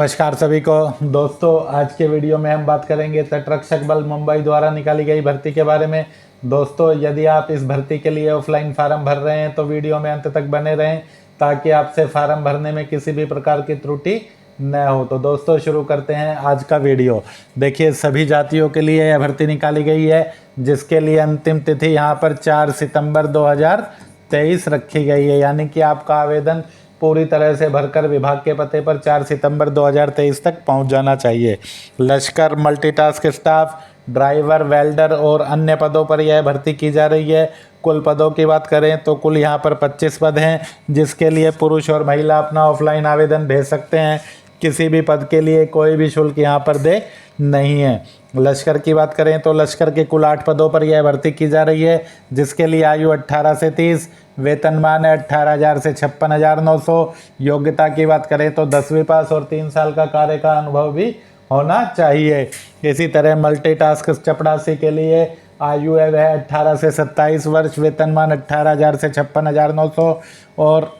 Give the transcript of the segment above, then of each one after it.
नमस्कार सभी को दोस्तों, आज के वीडियो में हम बात करेंगे तटरक्षक बल मुंबई द्वारा निकाली गई भर्ती के बारे में। दोस्तों, यदि आप इस भर्ती के लिए ऑफलाइन फार्म भर रहे हैं तो वीडियो में अंत तक बने रहें ताकि आपसे फार्म भरने में किसी भी प्रकार की त्रुटि न हो। तो दोस्तों, शुरू करते हैं आज का वीडियो। देखिए, सभी जातियों के लिए यह भर्ती निकाली गई है, जिसके लिए अंतिम तिथि यहाँ पर 4 सितंबर 2023 रखी गई है। यानी कि आपका आवेदन पूरी तरह से भरकर विभाग के पते पर 4 सितंबर 2023 तक पहुंच जाना चाहिए। लश्कर, मल्टीटास्क स्टाफ, ड्राइवर, वेल्डर और अन्य पदों पर यह भर्ती की जा रही है। कुल पदों की बात करें तो कुल यहाँ पर 25 पद हैं, जिसके लिए पुरुष और महिला अपना ऑफलाइन आवेदन भेज सकते हैं। किसी भी पद के लिए कोई भी शुल्क यहाँ पर दे नहीं है। लश्कर की बात करें तो लश्कर के कुल 8 पदों पर यह भर्ती की जा रही है, जिसके लिए आयु 18 से 30, वेतनमान है 18,000 से 56,900। योग्यता की बात करें तो 10वीं पास और 3 साल का कार्य का अनुभव भी होना चाहिए। इसी तरह मल्टीटास्क चपड़ासी के लिए आयु है वह 18 से 27 वर्ष, वेतनमान 18,000 से 56,900 और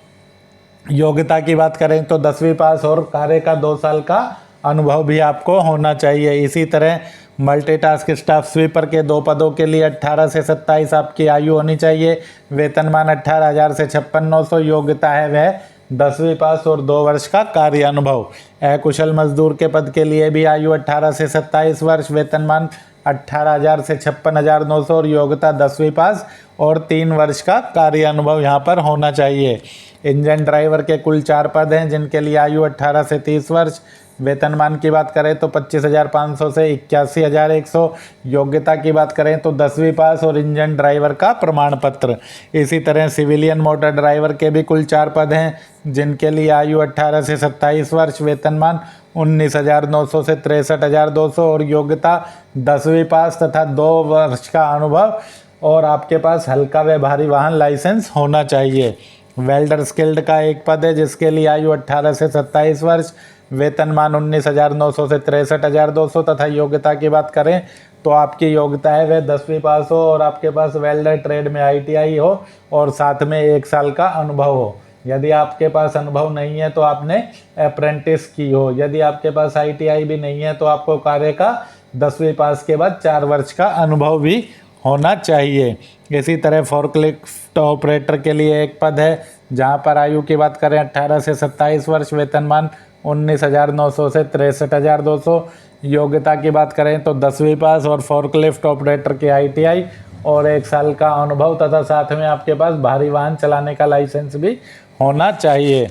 योग्यता की बात करें तो 10वीं पास और कार्य का 2 साल का अनुभव भी आपको होना चाहिए। इसी तरह मल्टीटास्क स्टाफ स्वीपर के 2 पदों के लिए 18 से 27 आपकी आयु होनी चाहिए, वेतनमान 18,000 से 56,900। योग्यता है वह 10वीं पास और 2 वर्ष का कार्य अनुभव। अकुशल मजदूर के पद के लिए भी आयु 18 से 27 वर्ष, वेतनमान 18,000 से 56,900 और योग्यता 10वीं पास और 3 वर्ष का कार्य अनुभव यहाँ पर होना चाहिए। इंजन ड्राइवर के कुल 4 पद हैं, जिनके लिए आयु 18 से 30 वर्ष, वेतनमान की बात करें तो 25,500 से 81,100। योग्यता की बात करें तो 10वीं पास और इंजन ड्राइवर का प्रमाण पत्र। इसी तरह सिविलियन मोटर ड्राइवर के भी कुल 4 पद हैं, जिनके लिए आयु 18 से 27 वर्ष, वेतनमान 19,900 से 63,200 और योग्यता 10वीं पास तथा 2 वर्ष का अनुभव और आपके पास हल्का व भारी वाहन लाइसेंस होना चाहिए। वेल्डर स्किल्ड का 1 पद है, जिसके लिए आयु 18 से 27 वर्ष, वेतनमान 19,900 से 63,200 तथा योग्यता की बात करें तो आपकी योग्यता है वह 10वीं पास हो और आपके पास वेल्डर ट्रेड में ITI हो और साथ में 1 साल का अनुभव हो। यदि आपके पास अनुभव नहीं है तो आपने अप्रेंटिस की हो। यदि आपके पास ITI भी नहीं है तो आपको कार्य का 10वीं पास के बाद 4 वर्ष का अनुभव भी होना चाहिए। इसी तरह फोर्कलिफ्ट ऑपरेटर के लिए 1 पद है, जहां पर आयु की बात करें 18 से 27 वर्ष, वेतनमान 19,900 से 63,200। योग्यता की बात करें तो 10वीं पास और फोर्कलिफ्ट ऑपरेटर के ITI और 1 साल का अनुभव तथा साथ में आपके पास भारी वाहन चलाने का लाइसेंस भी होना चाहिए।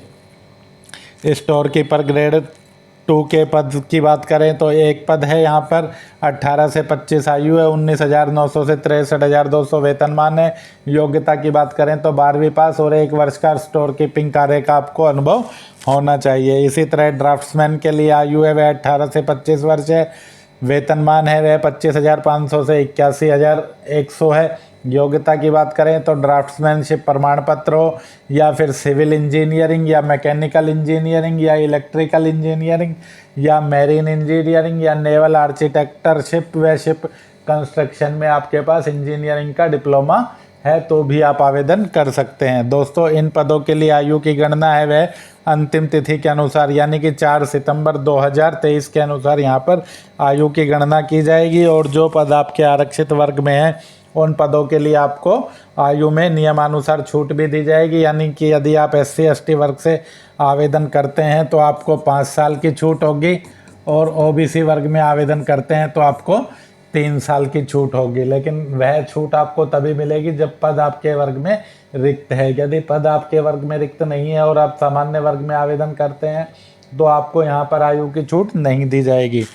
स्टोर कीपर ग्रेड 2 के पद की बात करें तो 1 पद है, यहाँ पर 18 से 25 आयु है, 19,900 से 63,200 वेतनमान है। योग्यता की बात करें तो 12वीं पास और 1 वर्ष का स्टोर कीपिंग कार्य का आपको अनुभव होना चाहिए। इसी तरह ड्राफ्ट्समैन के लिए आयु है वह 18 से 25 वर्ष है, वेतनमान है वह 25,500 से 81,100 है। योग्यता की बात करें तो ड्राफ्ट्समैनशिप प्रमाण पत्र हो या फिर सिविल इंजीनियरिंग या मैकेनिकल इंजीनियरिंग या इलेक्ट्रिकल इंजीनियरिंग या मैरीन इंजीनियरिंग या नेवल आर्किटेक्चरशिप व शिप कंस्ट्रक्शन में आपके पास इंजीनियरिंग का डिप्लोमा है तो भी आप आवेदन कर सकते हैं। दोस्तों, इन पदों के लिए आयु की गणना है वह अंतिम तिथि के अनुसार यानी कि 4 सितंबर 2023 के अनुसार यहाँ पर आयु की गणना की जाएगी और जो पद आपके आरक्षित वर्ग में हैं उन पदों के लिए आपको आयु में नियमानुसार छूट भी दी जाएगी। यानी कि यदि आप SC ST वर्ग से आवेदन करते हैं तो आपको 5 साल की छूट होगी और OBC वर्ग में आवेदन करते हैं तो आपको 3 साल की छूट होगी। लेकिन वह छूट आपको तभी मिलेगी जब पद आपके वर्ग में रिक्त है। यदि पद आपके वर्ग में रिक्त नहीं है और आप सामान्य वर्ग में आवेदन करते हैं तो आपको यहाँ पर आयु की छूट नहीं दी जाएगी।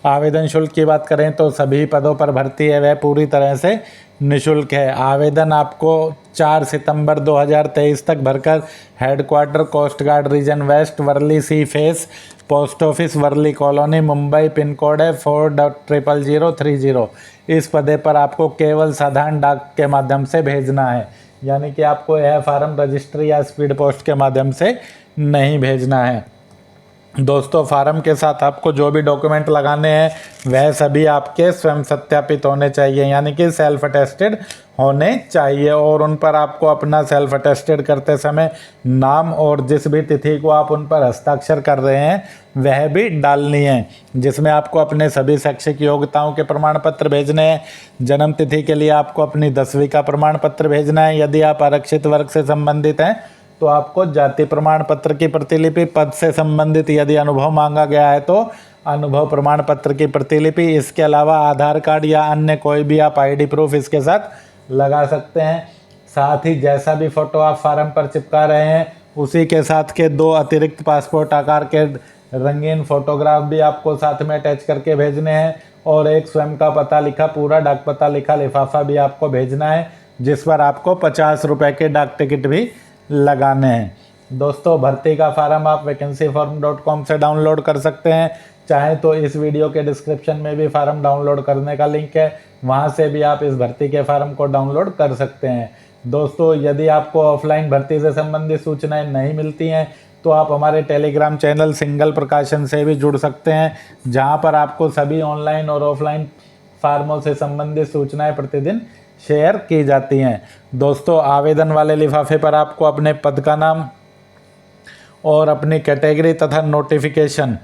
आवेदन शुल्क की बात करें तो सभी पदों पर भर्ती है वह पूरी तरह से निःशुल्क है। आवेदन आपको 4 सितंबर 2023 तक भरकर headquarter coast guard region west, Worli sea face, post office Worli colony, Mumbai, pin code है 400030। इस पते पर आपको केवल साधारण डाक के माध्यम से भेजना है। यानी कि आपको यह फार्म रजिस्ट्री या स्पीड पोस्ट के माध्यम से नहीं भेजना है। दोस्तों फार्म के साथ आपको जो भी डॉक्यूमेंट लगाने हैं वह सभी आपके स्वयं सत्यापित होने चाहिए, यानी कि सेल्फ अटेस्टेड होने चाहिए। और उन पर आपको अपना सेल्फ अटेस्टेड करते समय नाम और जिस भी तिथि को आप उन पर हस्ताक्षर कर रहे हैं वह भी डालनी है, जिसमें आपको अपने सभी शैक्षिक योग्यताओं के प्रमाण पत्र भेजने हैं। जन्म तिथि के लिए आपको अपनी 10वीं का प्रमाण पत्र भेजना है। यदि आप आरक्षित वर्ग से संबंधित हैं तो आपको जाति प्रमाण पत्र की प्रतिलिपि, पद से संबंधित यदि अनुभव मांगा गया है तो अनुभव प्रमाण पत्र की प्रतिलिपि। इसके अलावा आधार कार्ड या अन्य कोई भी आप आईडी प्रूफ इसके साथ लगा सकते हैं। साथ ही जैसा भी फोटो आप फार्म पर चिपका रहे हैं उसी के साथ के 2 अतिरिक्त पासपोर्ट आकार के रंगीन फोटोग्राफ भी आपको साथ में अटैच करके भेजने हैं। और एक स्वयं का पता लिखा, पूरा डाक पता लिखा लिफाफा भी आपको भेजना है, जिस पर आपको 50 रुपये के डाक टिकट भी लगाने हैं। दोस्तों भर्ती का फार्म आप vacancyform.com से डाउनलोड कर सकते हैं। चाहे तो इस वीडियो के डिस्क्रिप्शन में भी फार्म डाउनलोड करने का लिंक है, वहां से भी आप इस भर्ती के फार्म को डाउनलोड कर सकते हैं। दोस्तों यदि आपको ऑफलाइन भर्ती से संबंधित सूचनाएं नहीं मिलती हैं तो आप हमारे टेलीग्राम चैनल सिंगल प्रकाशन से भी जुड़ सकते हैं, जहां पर आपको सभी ऑनलाइन और ऑफलाइन फार्मों से संबंधित सूचनाएं प्रतिदिन शेयर की जाती हैं। दोस्तों आवेदन वाले लिफाफे पर आपको अपने पद का नाम और अपनी कैटेगरी तथा नोटिफिकेशन,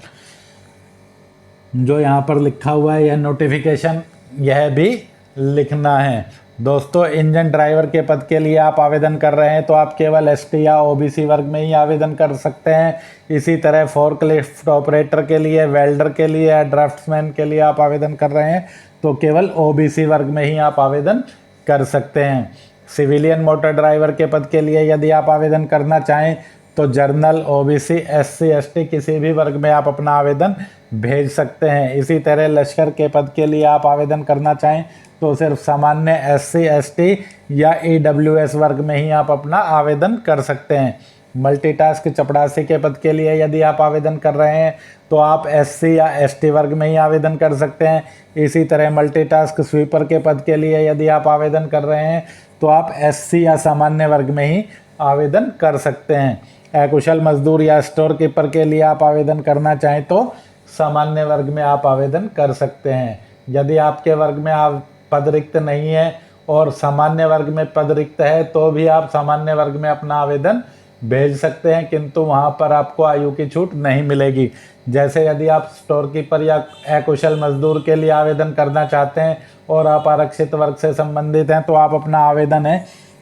जो यहाँ पर लिखा हुआ है यह नोटिफिकेशन, यह भी लिखना है। दोस्तों इंजन ड्राइवर के पद के लिए आप आवेदन कर रहे हैं तो आप केवल एसटी या ओबीसी वर्ग में ही आवेदन कर सकते हैं। इसी तरह फोर्कलिफ्ट ऑपरेटर के लिए, वेल्डर के लिए या ड्राफ्ट्समैन के लिए आप आवेदन कर रहे हैं तो केवल ओबीसी वर्ग में ही आप आवेदन कर सकते हैं। सिविलियन मोटर ड्राइवर के पद के लिए यदि आप आवेदन करना चाहें तो जर्नल, ओबीसी, एससी, एसटी किसी भी वर्ग में आप अपना आवेदन भेज सकते हैं। इसी तरह लश्कर के पद के लिए आप आवेदन करना चाहें तो सिर्फ सामान्य एससी, एसटी या ईडब्ल्यूएस वर्ग में ही आप अपना आवेदन कर सकते हैं। मल्टीटास्क चपरासी के पद के लिए यदि आप आवेदन कर रहे हैं तो आप एससी या एसटी वर्ग में ही आवेदन कर सकते हैं। इसी तरह मल्टीटास्क स्वीपर के पद के लिए यदि आप आवेदन कर रहे हैं तो आप एससी या सामान्य वर्ग में ही आवेदन कर सकते हैं। अकुशल मजदूर या स्टोर कीपर के लिए आप आवेदन करना चाहें तो सामान्य वर्ग में आप आवेदन कर सकते हैं। यदि आपके वर्ग में आप पद रिक्त नहीं है और सामान्य वर्ग में पद रिक्त है तो भी आप सामान्य वर्ग में अपना आवेदन भेज सकते हैं, किंतु वहां पर आपको आयु की छूट नहीं मिलेगी। जैसे यदि आप स्टोर कीपर या अकुशल मजदूर के लिए आवेदन करना चाहते हैं और आप आरक्षित वर्ग से संबंधित हैं तो आप अपना आवेदन है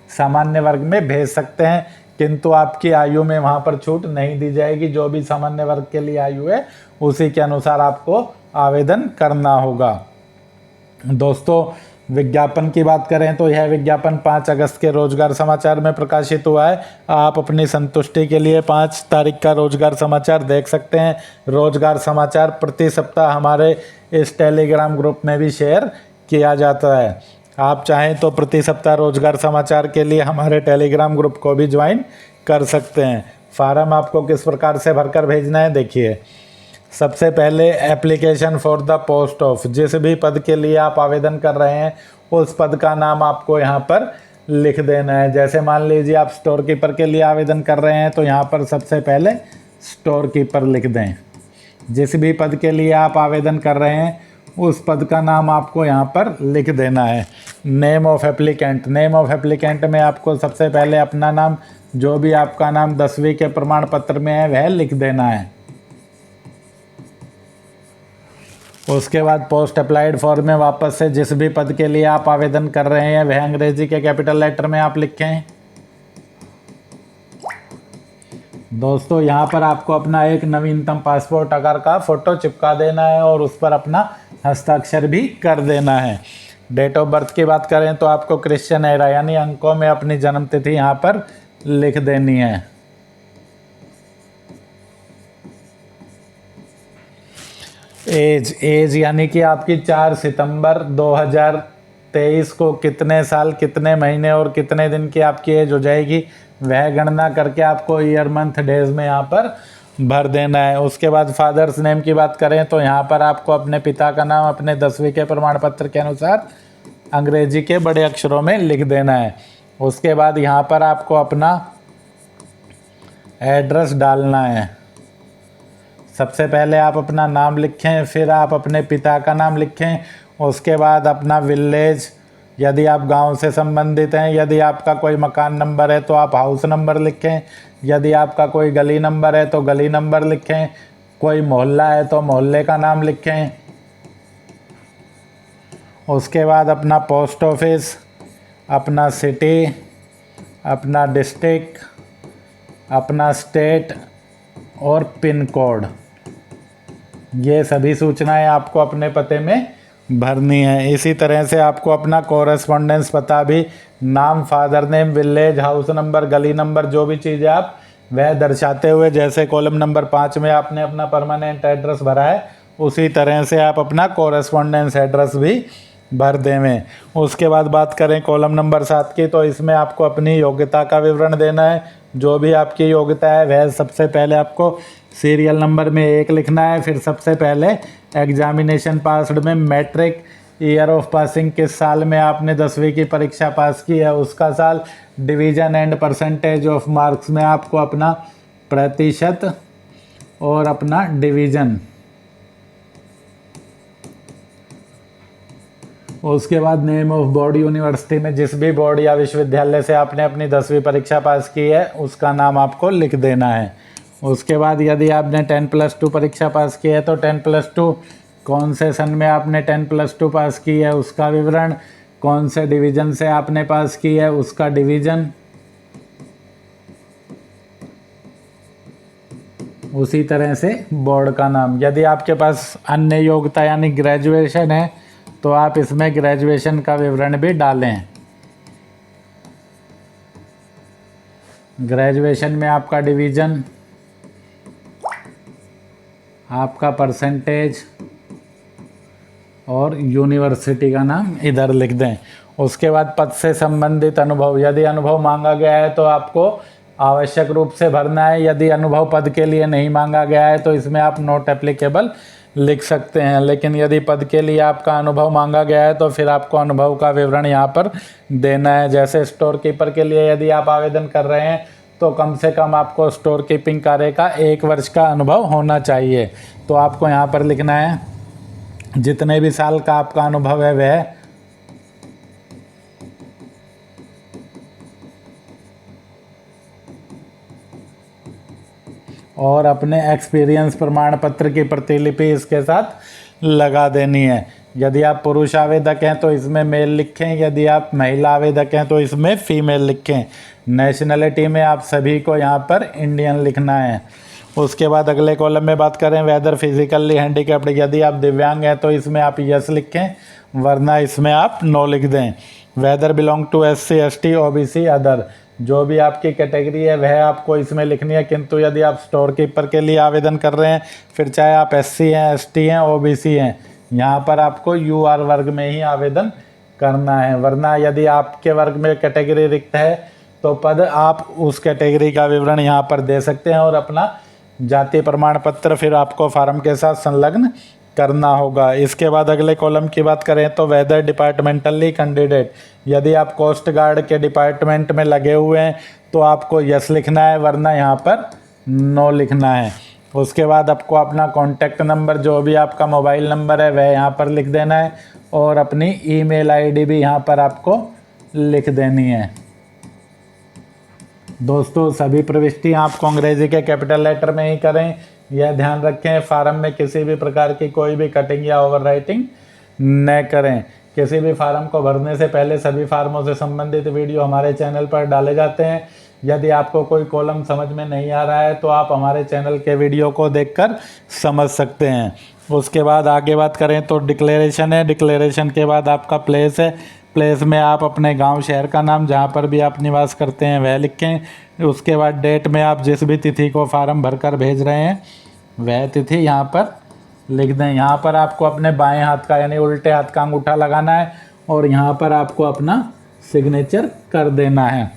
सामान्य वर्ग में भेज सकते हैं, किंतु आपकी आयु में वहां पर छूट नहीं दी जाएगी। जो भी सामान्य वर्ग के लिए आयु है उसी के अनुसार आपको आवेदन करना होगा। दोस्तों विज्ञापन की बात करें तो यह विज्ञापन 5 अगस्त के रोजगार समाचार में प्रकाशित हुआ है। आप अपनी संतुष्टि के लिए 5 तारीख का रोजगार समाचार देख सकते हैं। रोजगार समाचार प्रति सप्ताह हमारे इस टेलीग्राम ग्रुप में भी शेयर किया जाता है। आप चाहें तो प्रति सप्ताह रोजगार समाचार के लिए हमारे टेलीग्राम ग्रुप को भी ज्वाइन कर सकते हैं। फार्म आपको किस प्रकार से भरकर भेजना है देखिए। सबसे पहले application for the post of, जिस भी पद के लिए आप आवेदन कर रहे हैं उस पद का नाम आपको यहाँ पर लिख देना है। जैसे मान लीजिए आप स्टोर कीपर के लिए आवेदन कर रहे हैं तो यहाँ पर सबसे पहले स्टोर कीपर लिख दें। जिस भी पद के लिए आप आवेदन कर रहे हैं उस पद का नाम आपको यहाँ पर लिख देना है। Name of applicant, name of applicant में आपको सबसे पहले अपना नाम, जो भी आपका नाम 10वीं के प्रमाण पत्र में है वह लिख देना है। उसके बाद पोस्ट अप्लाइड फॉर्म में वापस से जिस भी पद के लिए आप आवेदन कर रहे हैं वह अंग्रेजी के कैपिटल लेटर में आप लिखें। दोस्तों यहाँ पर आपको अपना एक नवीनतम पासपोर्ट आकार का फोटो चिपका देना है और उस पर अपना हस्ताक्षर भी कर देना है। डेट ऑफ बर्थ की बात करें तो आपको क्रिश्चियन एरा यानी अंकों में अपनी जन्म तिथि यहाँ पर लिख देनी है। एज यानी कि आपकी 4 सितंबर 2023 को कितने साल, कितने महीने और कितने दिन की आपकी एज हो जाएगी वह गणना करके आपको ईयर मंथ डेज में यहाँ पर भर देना है। उसके बाद फादर्स नेम की बात करें तो यहाँ पर आपको अपने पिता का नाम अपने 10वीं के प्रमाण पत्र के अनुसार अंग्रेजी के बड़े अक्षरों में लिख देना है। उसके बाद यहाँ पर आपको अपना एड्रेस डालना है। सबसे पहले आप अपना नाम लिखें, फिर आप अपने पिता का नाम लिखें, उसके बाद अपना विलेज, यदि आप गांव से संबंधित हैं, यदि आपका कोई मकान नंबर है तो आप हाउस नंबर लिखें, यदि आपका कोई गली नंबर है तो गली नंबर लिखें, कोई मोहल्ला है तो मोहल्ले का नाम लिखें। उसके बाद अपना पोस्ट ऑफिस, अपना सिटी, अपना डिस्ट्रिक्ट, अपना स्टेट और पिन कोड, ये सभी सूचनाएं आपको अपने पते में भरनी है। इसी तरह से आपको अपना कॉरेस्पॉन्डेंस पता भी, नाम, father name, village, house number, गली नंबर, जो भी चीज़ें आप वह दर्शाते हुए, जैसे कॉलम नंबर 5 में आपने अपना परमानेंट एड्रेस भरा है, उसी तरह से आप अपना कॉरेस्पॉन्डेंस एड्रेस भी भर देवें। उसके बाद बात करें कॉलम नंबर 7 की, तो इसमें आपको अपनी योग्यता का विवरण देना है। जो भी आपकी योग्यता है वह सबसे पहले आपको सीरियल नंबर में 1 लिखना है, फिर सबसे पहले एग्जामिनेशन पास्ड में मैट्रिक, ईयर ऑफ पासिंग, किस साल में आपने 10वीं की परीक्षा पास की है उसका साल, division and percentage of marks में आपको अपना प्रतिशत और अपना डिवीज़न। उसके बाद नेम ऑफ बोर्ड, यूनिवर्सिटी में जिस भी बोर्ड या विश्वविद्यालय से आपने अपनी 10वीं परीक्षा पास की है उसका नाम आपको लिख देना है। उसके बाद यदि आपने 10+2 परीक्षा पास की है तो 10+2 कौन से सन में आपने 10+2 पास की है उसका विवरण, कौन से डिवीज़न से आपने पास की है उसका डिवीज़न, उसी तरह से बोर्ड का नाम। यदि आपके पास अन्य योग्यता यानी ग्रेजुएशन है तो आप इसमें ग्रेजुएशन का विवरण भी डालें। ग्रेजुएशन में आपका डिवीज़न, आपका परसेंटेज और यूनिवर्सिटी का नाम इधर लिख दें। उसके बाद पद से संबंधित अनुभव, यदि अनुभव मांगा गया है तो आपको आवश्यक रूप से भरना है। यदि अनुभव पद के लिए नहीं मांगा गया है तो इसमें आप नॉट एप्लीकेबल लिख सकते हैं, लेकिन यदि पद के लिए आपका अनुभव मांगा गया है तो फिर आपको अनुभव का विवरण यहाँ पर देना है। जैसे स्टोर कीपर के लिए यदि आप आवेदन कर रहे हैं तो कम से कम आपको स्टोर कीपिंग कार्य का 1 वर्ष का अनुभव होना चाहिए। तो आपको यहाँ पर लिखना है जितने भी साल का आपका अनुभव है वह, और अपने एक्सपीरियंस प्रमाण पत्र की प्रतिलिपि इसके साथ लगा देनी है। यदि आप पुरुष आवेदक हैं तो इसमें मेल लिखें, यदि आप महिला आवेदक हैं तो इसमें फीमेल लिखें। नेशनलिटी में आप सभी को यहाँ पर इंडियन लिखना है। उसके बाद अगले कॉलम में बात करें वेदर फिजिकली हैंडीकैप्ड, यदि आप दिव्यांग हैं तो इसमें आप यस लिखें, वरना इसमें आप नो लिख दें। Whether belong to SC ST OBC other, जो भी आपकी कैटेगरी है वह आपको इसमें लिखनी है। किंतु यदि आप स्टोर कीपर के लिए आवेदन कर रहे हैं, फिर चाहे आप SC हैं, ST हैं, OBC हैं, यहाँ पर आपको UR वर्ग में ही आवेदन करना है। वरना यदि आपके वर्ग में कैटेगरी रिक्त है तो पद आप उस कैटेगरी का विवरण यहाँ पर दे सकते हैं और अपना जाति प्रमाण पत्र फिर आपको फार्म के साथ संलग्न करना होगा। इसके बाद अगले कॉलम की बात करें तो वेदर डिपार्टमेंटली कैंडिडेट, यदि आप कोस्ट गार्ड के डिपार्टमेंट में लगे हुए हैं तो आपको यस लिखना है, वरना यहाँ पर नो लिखना है। उसके बाद आपको अपना कॉन्टैक्ट नंबर, जो भी आपका मोबाइल नंबर है वह यहाँ पर लिख देना है और अपनी ईमेल आईडी भी यहाँ पर आपको लिख देनी है। दोस्तों सभी प्रविष्टियाँ आपको अंग्रेजी के कैपिटल लेटर में ही करें, यह ध्यान रखें। फार्म में किसी भी प्रकार की कोई भी कटिंग या ओवर राइटिंग न करें। किसी भी फार्म को भरने से पहले सभी फार्मों से संबंधित वीडियो हमारे चैनल पर डाले जाते हैं। यदि आपको कोई कॉलम समझ में नहीं आ रहा है तो आप हमारे चैनल के वीडियो को देखकर समझ सकते हैं। उसके बाद आगे बात करें तो डिक्लेरेशन है। डिक्लेरेशन के बाद आपका प्लेस है। प्लेस में आप अपने गांव शहर का नाम जहां पर भी आप निवास करते हैं वह लिखें। उसके बाद डेट में आप जिस भी तिथि को फार्म भरकर भेज रहे हैं वह तिथि यहाँ पर लिख दें। यहाँ पर आपको अपने बाएं हाथ का यानी उल्टे हाथ का अंगूठा लगाना है और यहाँ पर आपको अपना सिग्नेचर कर देना है।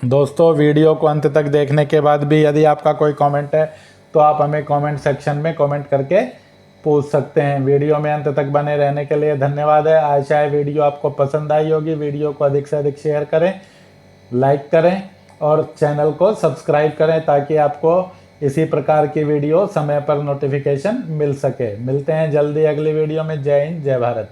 दोस्तों वीडियो को अंत तक देखने के बाद भी यदि आपका कोई कमेंट है तो आप हमें कमेंट सेक्शन में कमेंट करके पूछ सकते हैं। वीडियो में अंत तक बने रहने के लिए धन्यवाद है। आशा है वीडियो आपको पसंद आई होगी। वीडियो को अधिक से अधिक शेयर करें, लाइक करें और चैनल को सब्सक्राइब करें ताकि आपको इसी प्रकार की वीडियो समय पर नोटिफिकेशन मिल सके। मिलते हैं जल्दी अगली वीडियो में। जय हिंद, जय भारत।